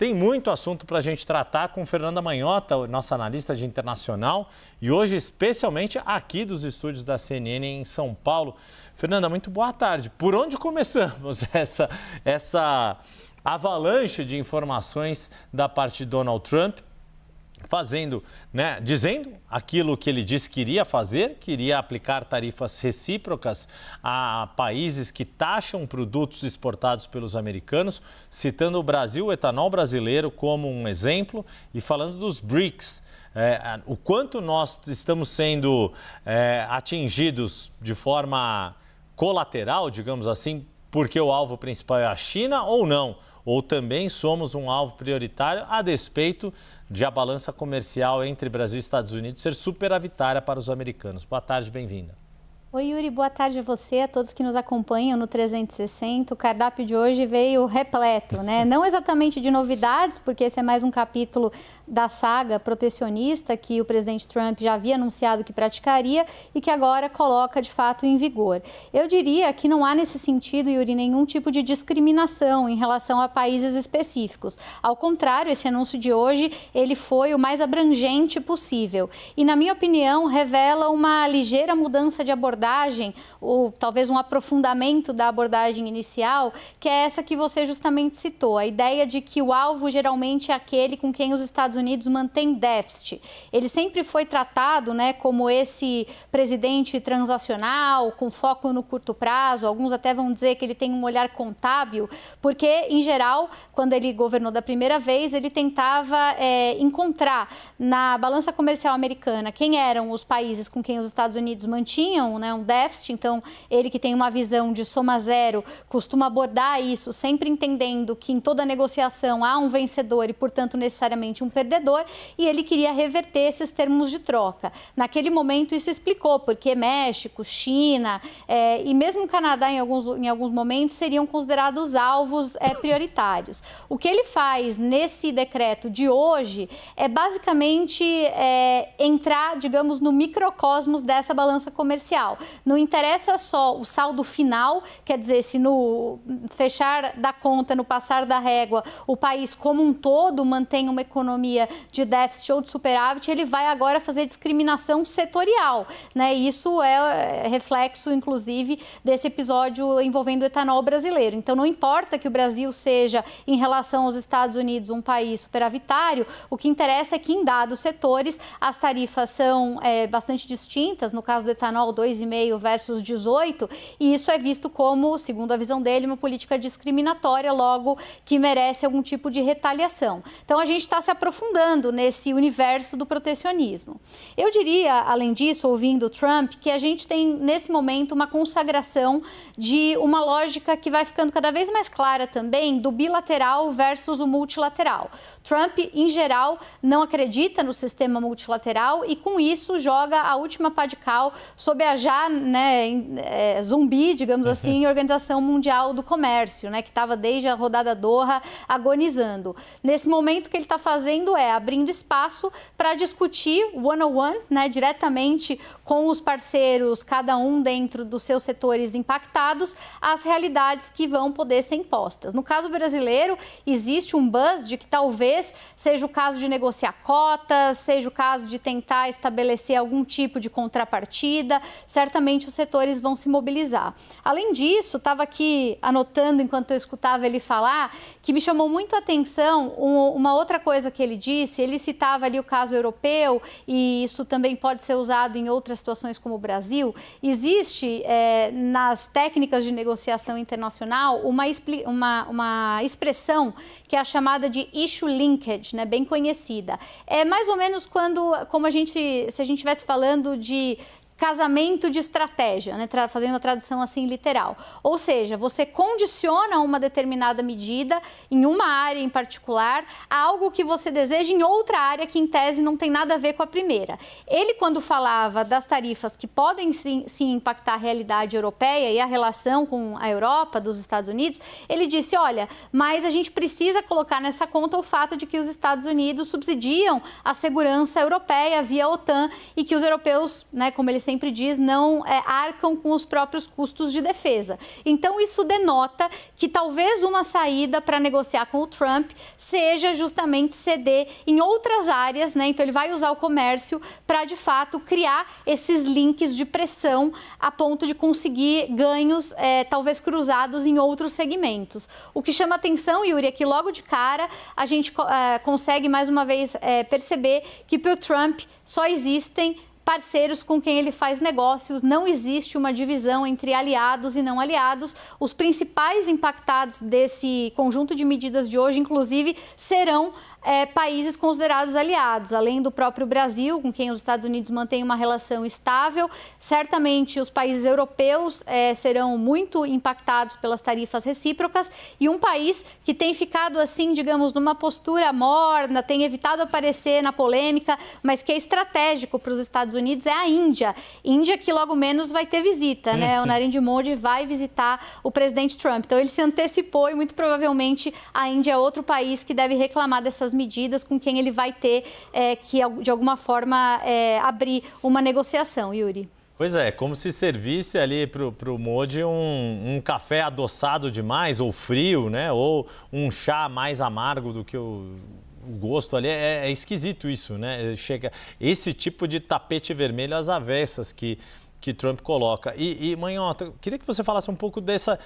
Tem muito assunto para a gente tratar com Fernanda Manhota, nossa analista de internacional, e hoje especialmente aqui dos estúdios da CNN em São Paulo. Fernanda, muito boa tarde. Por onde começamos essa avalanche de informações da parte de Donald Trump? Dizendo aquilo que ele disse que iria fazer, que iria aplicar tarifas recíprocas a países que taxam produtos exportados pelos americanos, citando o Brasil, o etanol brasileiro como um exemplo e falando dos BRICS. O quanto nós estamos sendo atingidos de forma colateral, digamos assim, porque o alvo principal é a China ou não? Ou também somos um alvo prioritário a despeito de a balança comercial entre Brasil e Estados Unidos ser superavitária para os americanos. Boa tarde, bem-vinda. Oi, Yuri, boa tarde a você, a todos que nos acompanham no 360. O cardápio de hoje veio repleto, né? Não exatamente de novidades, porque esse é mais um capítulo da saga protecionista que o presidente Trump já havia anunciado que praticaria e que agora coloca de fato em vigor. Eu diria que não há nesse sentido, Yuri, nenhum tipo de discriminação em relação a países específicos. Ao contrário, esse anúncio de hoje, ele foi o mais abrangente possível. E, na minha opinião, revela uma ligeira mudança de abordagem, ou talvez um aprofundamento da abordagem inicial, que é essa que você justamente citou, a ideia de que o alvo geralmente é aquele com quem os Estados Unidos mantêm déficit. Ele sempre foi tratado, né, como esse presidente transacional, com foco no curto prazo, alguns até vão dizer que ele tem um olhar contábil, porque, em geral, quando ele governou da primeira vez, ele tentava encontrar na balança comercial americana quem eram os países com quem os Estados Unidos mantinham, né, um déficit. Então, ele que tem uma visão de soma zero, costuma abordar isso, sempre entendendo que em toda negociação há um vencedor e, portanto, necessariamente um perdedor, e ele queria reverter esses termos de troca. Naquele momento, isso explicou porque México, China e mesmo o Canadá, em alguns momentos, seriam considerados alvos prioritários. O que ele faz nesse decreto de hoje é basicamente entrar, digamos, no microcosmos dessa balança comercial. Não interessa só o saldo final, quer dizer, se no fechar da conta, no passar da régua, o país como um todo mantém uma economia de déficit ou de superávit, ele vai agora fazer discriminação setorial, né? Isso é reflexo, inclusive, desse episódio envolvendo o etanol brasileiro. Então, não importa que o Brasil seja, em relação aos Estados Unidos, um país superavitário, o que interessa é que, em dados setores, as tarifas são bastante distintas. No caso do etanol, 2,5 versus 18, e isso é visto como, segundo a visão dele, uma política discriminatória, logo que merece algum tipo de retaliação. Então, a gente está se aprofundando nesse universo do protecionismo. Eu diria, além disso, ouvindo Trump, que a gente tem, nesse momento, uma consagração de uma lógica que vai ficando cada vez mais clara também do bilateral versus o multilateral. Trump, em geral, não acredita no sistema multilateral e, com isso, joga a última pá de cal sob a já zumbi, digamos assim, Organização Mundial do Comércio, né, que estava desde a rodada Doha agonizando. Nesse momento, o que ele está fazendo é abrindo espaço para discutir one-on-one, né, diretamente com os parceiros, cada um dentro dos seus setores impactados, as realidades que vão poder ser impostas. No caso brasileiro, existe um buzz de que talvez seja o caso de negociar cotas, seja o caso de tentar estabelecer algum tipo de contrapartida. Certamente os setores vão se mobilizar. Além disso, estava aqui anotando enquanto eu escutava ele falar, que me chamou muito a atenção uma outra coisa que ele disse. Ele citava ali o caso europeu, e isso também pode ser usado em outras situações como o Brasil. Existe nas técnicas de negociação internacional uma expressão que é a chamada de issue linkage, né, bem conhecida. É mais ou menos como se a gente estivesse falando de casamento de estratégia, né? Fazendo a tradução assim literal. Ou seja, você condiciona uma determinada medida em uma área em particular a algo que você deseja em outra área que, em tese, não tem nada a ver com a primeira. Ele, quando falava das tarifas que podem sim impactar a realidade europeia e a relação com a Europa, dos Estados Unidos, ele disse, olha, mas a gente precisa colocar nessa conta o fato de que os Estados Unidos subsidiam a segurança europeia via OTAN e que os europeus, né, como eles sempre diz, não arcam com os próprios custos de defesa. Então, isso denota que talvez uma saída para negociar com o Trump seja justamente ceder em outras áreas, né? Então, ele vai usar o comércio para, de fato, criar esses links de pressão a ponto de conseguir ganhos, talvez cruzados em outros segmentos. O que chama atenção, Yuri, é que logo de cara a gente consegue, mais uma vez, perceber que para o Trump só existem parceiros com quem ele faz negócios, não existe uma divisão entre aliados e não aliados. Os principais impactados desse conjunto de medidas de hoje, inclusive, serão países considerados aliados, além do próprio Brasil, com quem os Estados Unidos mantêm uma relação estável. Certamente os países europeus serão muito impactados pelas tarifas recíprocas, e um país que tem ficado assim, digamos, numa postura morna, tem evitado aparecer na polêmica, mas que é estratégico para os Estados Unidos é a Índia. Índia que logo menos vai ter visita, né? O Narendra Modi vai visitar o presidente Trump. Então ele se antecipou e muito provavelmente a Índia é outro país que deve reclamar dessas medidas, com quem ele vai ter que, de alguma forma, abrir uma negociação, Yuri. Pois é, como se servisse ali para o Modi um café adoçado demais, ou frio, né? Ou um chá mais amargo do que o gosto ali. É esquisito isso, né? Chega esse tipo de tapete vermelho às avessas que Trump coloca. E Manhota, queria que você falasse um pouco dessa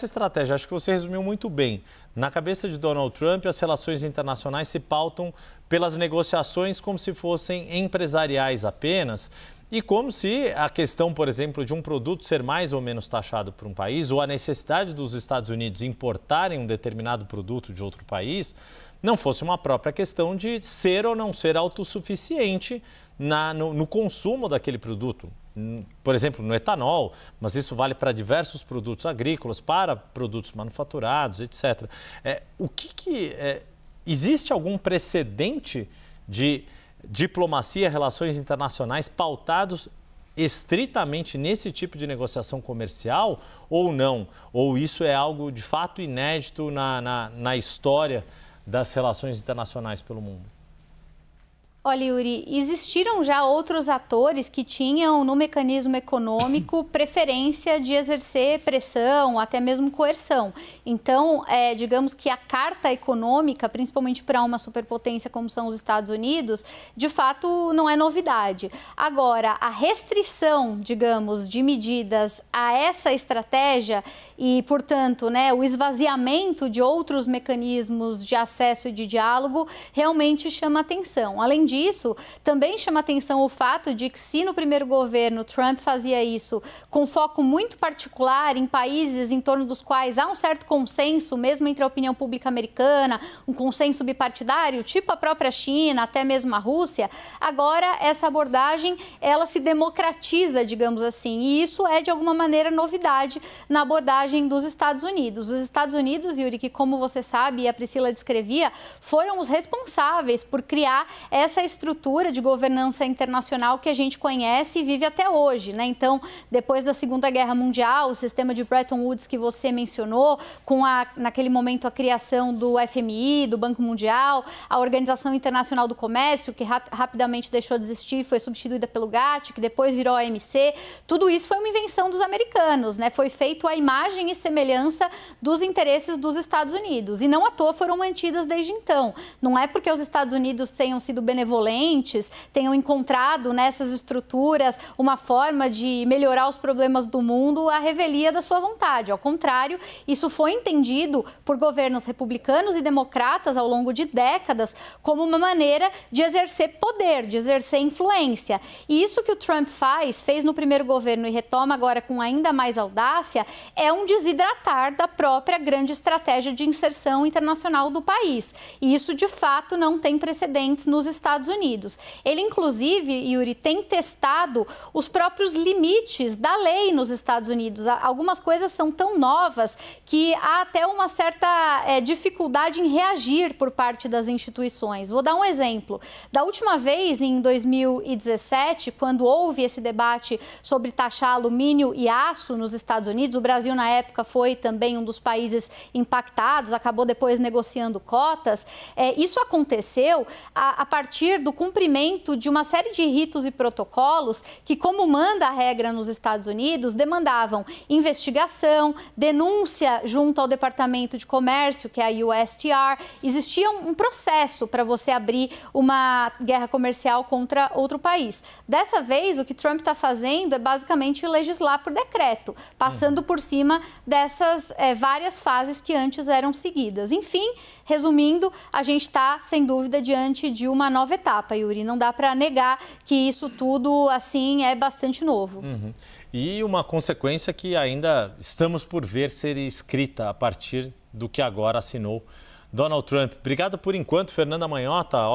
estratégia. Acho que você resumiu muito bem. Na cabeça de Donald Trump, as relações internacionais se pautam pelas negociações como se fossem empresariais apenas, e como se a questão, por exemplo, de um produto ser mais ou menos taxado por um país, ou a necessidade dos Estados Unidos importarem um determinado produto de outro país, não fosse uma própria questão de ser ou não ser autossuficiente no consumo daquele produto. Por exemplo, no etanol, mas isso vale para diversos produtos agrícolas, para produtos manufaturados, etc. Existe algum precedente de diplomacia, relações internacionais pautados estritamente nesse tipo de negociação comercial ou não? Ou isso é algo de fato inédito na história das relações internacionais pelo mundo? Olha, Yuri, existiram já outros atores que tinham no mecanismo econômico preferência de exercer pressão, até mesmo coerção. Então, digamos que a carta econômica, principalmente para uma superpotência como são os Estados Unidos, de fato não é novidade. Agora, a restrição, digamos, de medidas a essa estratégia e, portanto, o esvaziamento de outros mecanismos de acesso e de diálogo realmente chama atenção. Além disso, também chama atenção o fato de que, se no primeiro governo Trump fazia isso com foco muito particular em países em torno dos quais há um certo consenso, mesmo entre a opinião pública americana, um consenso bipartidário, tipo a própria China, até mesmo a Rússia, agora essa abordagem, ela se democratiza, digamos assim, e isso é, de alguma maneira, novidade na abordagem dos Estados Unidos. Os Estados Unidos, Yuri, que, como você sabe e a Priscila descrevia, foram os responsáveis por criar essa estrutura de governança internacional que a gente conhece e vive até hoje, né? Então, depois da Segunda Guerra Mundial, o sistema de Bretton Woods que você mencionou, com naquele momento a criação do FMI, do Banco Mundial, a Organização Internacional do Comércio, que rapidamente deixou de existir e foi substituída pelo GATT, que depois virou a OMC, tudo isso foi uma invenção dos americanos, né? Foi feito à imagem e semelhança dos interesses dos Estados Unidos, e não à toa foram mantidas desde então. Não é porque os Estados Unidos tenham sido benevolentes, tenham encontrado nessas estruturas uma forma de melhorar os problemas do mundo à revelia da sua vontade. Ao contrário, isso foi entendido por governos republicanos e democratas ao longo de décadas como uma maneira de exercer poder, de exercer influência. E isso que o Trump fez no primeiro governo e retoma agora com ainda mais audácia, é um desidratar da própria grande estratégia de inserção internacional do país. E isso, de fato, não tem precedentes nos Estados Unidos. Ele, inclusive, Yuri, tem testado os próprios limites da lei nos Estados Unidos. Algumas coisas são tão novas que há até uma certa dificuldade em reagir por parte das instituições. Vou dar um exemplo. Da última vez, em 2017, quando houve esse debate sobre taxar alumínio e aço nos Estados Unidos, o Brasil, na época, foi também um dos países impactados, acabou depois negociando cotas. Isso aconteceu a partir partir do cumprimento de uma série de ritos e protocolos que, como manda a regra nos Estados Unidos, demandavam investigação, denúncia junto ao Departamento de Comércio, que é a USTR. Existia um processo para você abrir uma guerra comercial contra outro país. Dessa vez, o que Trump está fazendo é basicamente legislar por decreto, passando por cima dessas várias fases que antes eram seguidas. Enfim, resumindo, a gente está, sem dúvida, diante de uma nova etapa, Yuri. Não dá para negar que isso tudo, assim, é bastante novo. E uma consequência que ainda estamos por ver ser escrita a partir do que agora assinou Donald Trump. Obrigado por enquanto, Fernanda Manhota.